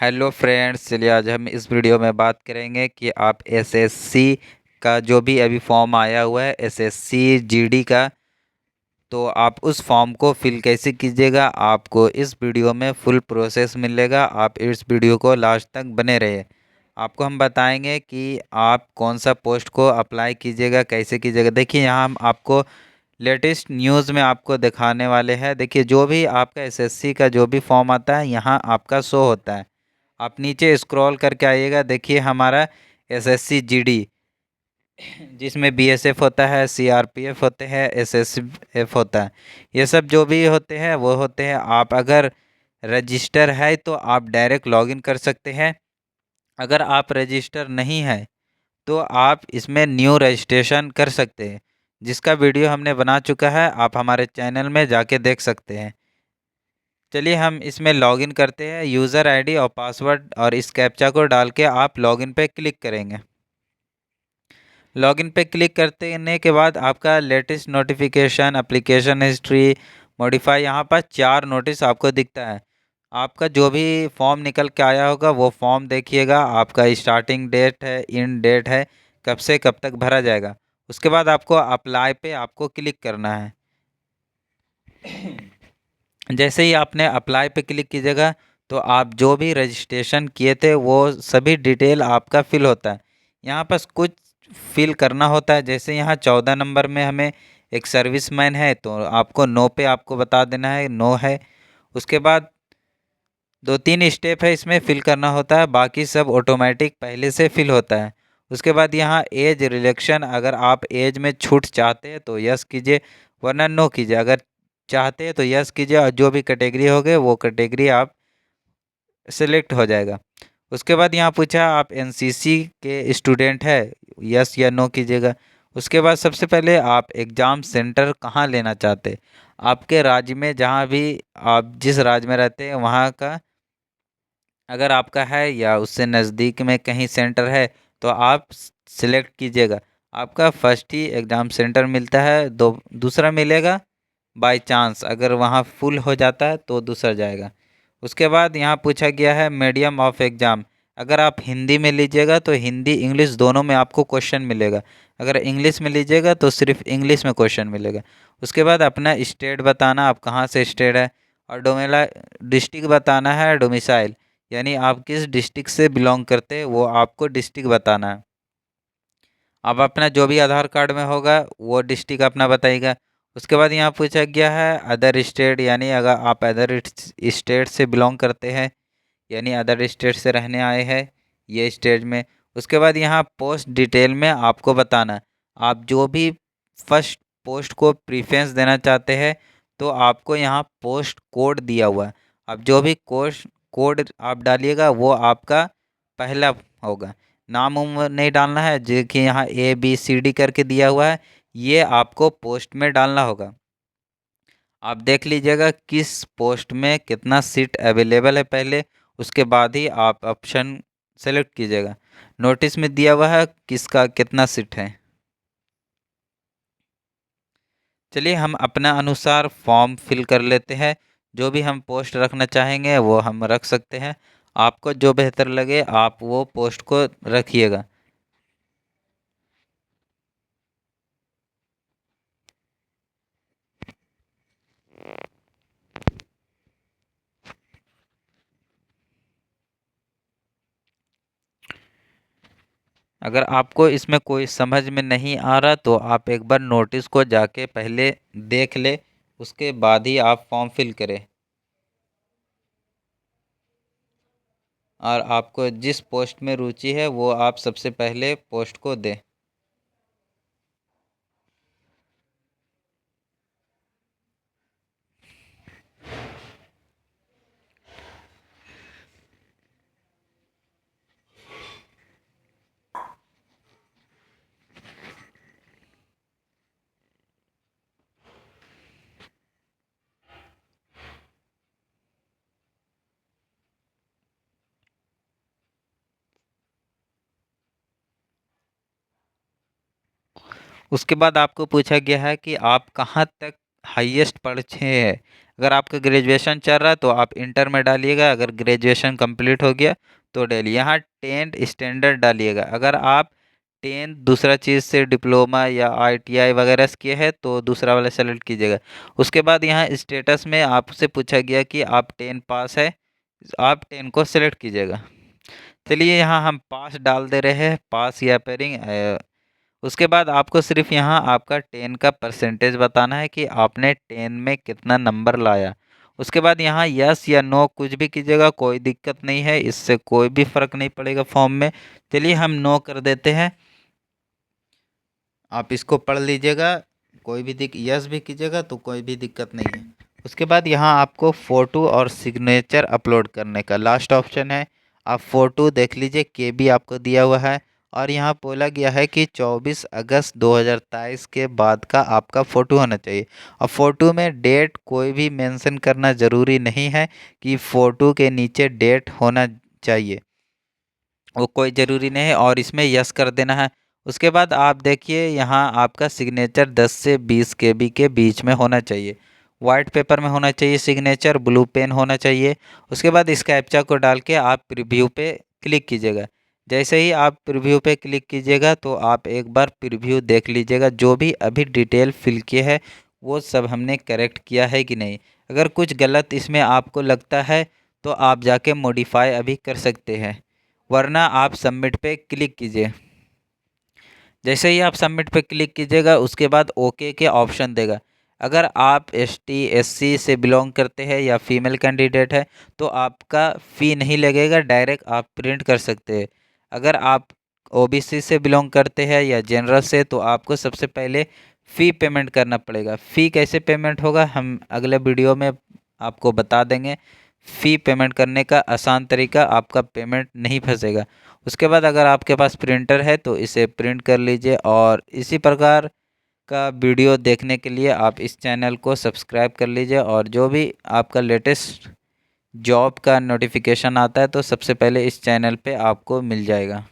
Hello friends, चलिए आज हम इस वीडियो में बात करेंगे कि आप एसएससी का जो भी अभी फॉर्म आया हुआ है एसएससी जीडी का, तो आप उस फॉर्म को फिल कैसे कीजिएगा। आपको इस वीडियो में फुल प्रोसेस मिलेगा। आप इस वीडियो को लास्ट तक बने रहिए। आपको हम बताएंगे कि आप कौन सा पोस्ट को अप्लाई कीजिएगा, कैसे कीजिएगा। देखिए, यहाँ हम आपको लेटेस्ट न्यूज़ में आपको दिखाने वाले हैं। देखिए, जो भी आपका एसएससी का जो भी फॉर्म आता है यहाँ आपका शो होता है। आप नीचे स्क्रॉल करके आइएगा, देखिए हमारा एसएससी जीडी, जिसमें बीएसएफ होता है, सीआरपीएफ होते हैं, एसएसएफ होता है। ये सब जो भी होते हैं वो होते हैं। आप अगर रजिस्टर है तो आप डायरेक्ट लॉगिन कर सकते हैं। अगर आप रजिस्टर नहीं है तो आप इसमें न्यू रजिस्ट्रेशन कर सकते हैं, जिसका वीडियो हमने बना चुका है। आप हमारे चैनल में जाके देख सकते हैं। चलिए हम इसमें लॉगिन करते हैं। यूज़र आईडी और पासवर्ड और इस कैप्चा को डाल के आप लॉगिन पे क्लिक करेंगे। लॉगिन पे क्लिक करने के बाद आपका latest notification, application history, modify, यहाँ पर 4 नोटिस आपको दिखता है। आपका जो भी फॉर्म निकल के आया होगा वो फॉर्म देखिएगा। आपका स्टार्टिंग डेट है, एंड डेट है, कब से कब तक भरा जाएगा। उसके बाद आपको अप्लाई पे आपको क्लिक करना है। जैसे ही आपने अप्लाई पे क्लिक कीजिएगा तो आप जो भी रजिस्ट्रेशन किए थे वो सभी डिटेल आपका फिल होता है। यहाँ पर कुछ फिल करना होता है। जैसे यहाँ 14 नंबर में हमें एक सर्विसमैन है तो आपको नो पे आपको बता देना है, नो है। उसके बाद 2-3 स्टेप है इसमें फिल करना होता है, बाकी सब ऑटोमेटिक पहले से फिल होता है। उसके बाद यहाँ एज रिलेक्शन, अगर आप एज में छूट चाहते हैं तो यस कीजिए, वरना नो कीजिए। अगर चाहते हैं तो यस कीजिए और जो भी कैटेगरी होगे वो कैटेगरी आप सेलेक्ट हो जाएगा। उसके बाद यहाँ पूछा आप एनसीसी के स्टूडेंट है, यस या नो कीजिएगा। उसके बाद सबसे पहले आप एग्ज़ाम सेंटर कहाँ लेना चाहते हैं। आपके राज्य में, जहाँ भी आप जिस राज्य में रहते हैं वहाँ का अगर आपका है या उससे नज़दीक में कहीं सेंटर है तो आप सिलेक्ट कीजिएगा। आपका फर्स्ट ही एग्ज़ाम सेंटर मिलता है, दो दूसरा मिलेगा बाय चांस। अगर वहाँ फुल हो जाता है तो दूसरा जाएगा। उसके बाद यहाँ पूछा गया है मीडियम ऑफ एग्ज़ाम। अगर आप हिंदी में लीजिएगा तो हिंदी इंग्लिश दोनों में आपको क्वेश्चन मिलेगा। अगर इंग्लिश में लीजिएगा तो सिर्फ इंग्लिश में क्वेश्चन मिलेगा। उसके बाद अपना स्टेट बताना, आप कहाँ से स्टेट है, और डोमेला डिस्ट्रिक्ट बताना है, डोमिसाइल यानी आप किस डिस्ट्रिक्ट से बिलोंग करते हैं वो आपको डिस्ट्रिक्ट बताना है। आप अपना जो भी आधार कार्ड में होगा वो डिस्ट्रिक्ट अपना बताइएगा। उसके बाद यहाँ पूछा गया है अदर स्टेट, यानी अगर आप अदर स्टेट से बिलोंग करते हैं, यानी अदर स्टेट से रहने आए हैं ये स्टेट में। उसके बाद यहाँ पोस्ट डिटेल में आपको बताना है। आप जो भी फर्स्ट पोस्ट को प्रीफरेंस देना चाहते हैं तो आपको यहाँ पोस्ट कोड दिया हुआ है। अब जो भी कोड आप डालिएगा वो आपका पहला होगा। नाम उम नहीं डालना है, जो कि यहाँ ABCD करके दिया हुआ है, ये आपको पोस्ट में डालना होगा। आप देख लीजिएगा किस पोस्ट में कितना सीट अवेलेबल है पहले, उसके बाद ही आप ऑप्शन सेलेक्ट कीजिएगा। नोटिस में दिया हुआ है किसका कितना सीट है। चलिए हम अपना अनुसार फॉर्म फिल कर लेते हैं। जो भी हम पोस्ट रखना चाहेंगे वो हम रख सकते हैं। आपको जो बेहतर लगे आप वो पोस्ट को रखिएगा। अगर आपको इसमें कोई समझ में नहीं आ रहा तो आप एक बार नोटिस को जाके पहले देख ले, उसके बाद ही आप फॉर्म फिल करें। और आपको जिस पोस्ट में रुचि है वो आप सबसे पहले पोस्ट को दें। उसके बाद आपको पूछा गया है कि आप कहाँ तक हाईएस्ट पढ़े हैं। अगर आपका ग्रेजुएशन चल रहा है तो आप इंटर में डालिएगा, अगर ग्रेजुएशन कंप्लीट हो गया तो डालिए। यहाँ 10th स्टैंडर्ड डालिएगा। अगर आप 10th दूसरा चीज़ से डिप्लोमा या ITI वगैरह से किए हैं तो दूसरा वाला सेलेक्ट कीजिएगा। उसके बाद यहाँ स्टेटस में आपसे पूछा गया कि आप 10 पास है, आप 10 को सेलेक्ट कीजिएगा। चलिए यहाँ हम पास डाल दे रहे हैं, पास या पेयरिंग। उसके बाद आपको सिर्फ यहाँ आपका 10 का परसेंटेज बताना है कि आपने 10 में कितना नंबर लाया। उसके बाद यहाँ यस या नो कुछ भी कीजिएगा, कोई दिक्कत नहीं है, इससे कोई भी फ़र्क नहीं पड़ेगा फॉर्म में। चलिए हम नो कर देते हैं। आप इसको पढ़ लीजिएगा, कोई भी यस भी कीजिएगा तो कोई भी दिक्कत नहीं है। उसके बाद यहाँ आपको फ़ोटो और सिग्नेचर अपलोड करने का लास्ट ऑप्शन है। आप फ़ोटो देख लीजिए, KB आपको दिया हुआ है और यहाँ बोला गया है कि 24 अगस्त 2023 के बाद का आपका फ़ोटो होना चाहिए। और फ़ोटो में डेट कोई भी मेंशन करना ज़रूरी नहीं है कि फ़ोटो के नीचे डेट होना चाहिए, वो कोई ज़रूरी नहीं है और इसमें यस कर देना है। उसके बाद आप देखिए यहाँ आपका सिग्नेचर 10 से 20 KB के बीच में होना चाहिए। वाइट पेपर में होना चाहिए सिग्नेचर, ब्लू पेन होना चाहिए। उसके बाद इस कैप्चा को डाल के आप प्रीव्यू पे क्लिक कीजिएगा। जैसे ही आप प्रीव्यू पे क्लिक कीजिएगा तो आप एक बार प्रीव्यू देख लीजिएगा, जो भी अभी डिटेल फिल किए है वो सब हमने करेक्ट किया है कि नहीं। अगर कुछ गलत इसमें आपको लगता है तो आप जाके मॉडिफाई अभी कर सकते हैं, वरना आप सबमिट पे क्लिक कीजिए। जैसे ही आप सबमिट पे क्लिक कीजिएगा उसके बाद ओके के ऑप्शन देगा। अगर आप ST SC से बिलोंग करते हैं या फीमेल कैंडिडेट है तो आपका फ़ी नहीं लगेगा, डायरेक्ट आप प्रिंट कर सकते हैं। अगर आप OBC से बिलोंग करते हैं या जनरल से तो आपको सबसे पहले फ़ी पेमेंट करना पड़ेगा। फ़ी कैसे पेमेंट होगा हम अगले वीडियो में आपको बता देंगे। फ़ी पेमेंट करने का आसान तरीका, आपका पेमेंट नहीं फंसेगा। उसके बाद अगर आपके पास प्रिंटर है तो इसे प्रिंट कर लीजिए। और इसी प्रकार का वीडियो देखने के लिए आप इस चैनल को सब्सक्राइब कर लीजिए, और जो भी आपका लेटेस्ट जॉब का नोटिफिकेशन आता है तो सबसे पहले इस चैनल पे आपको मिल जाएगा।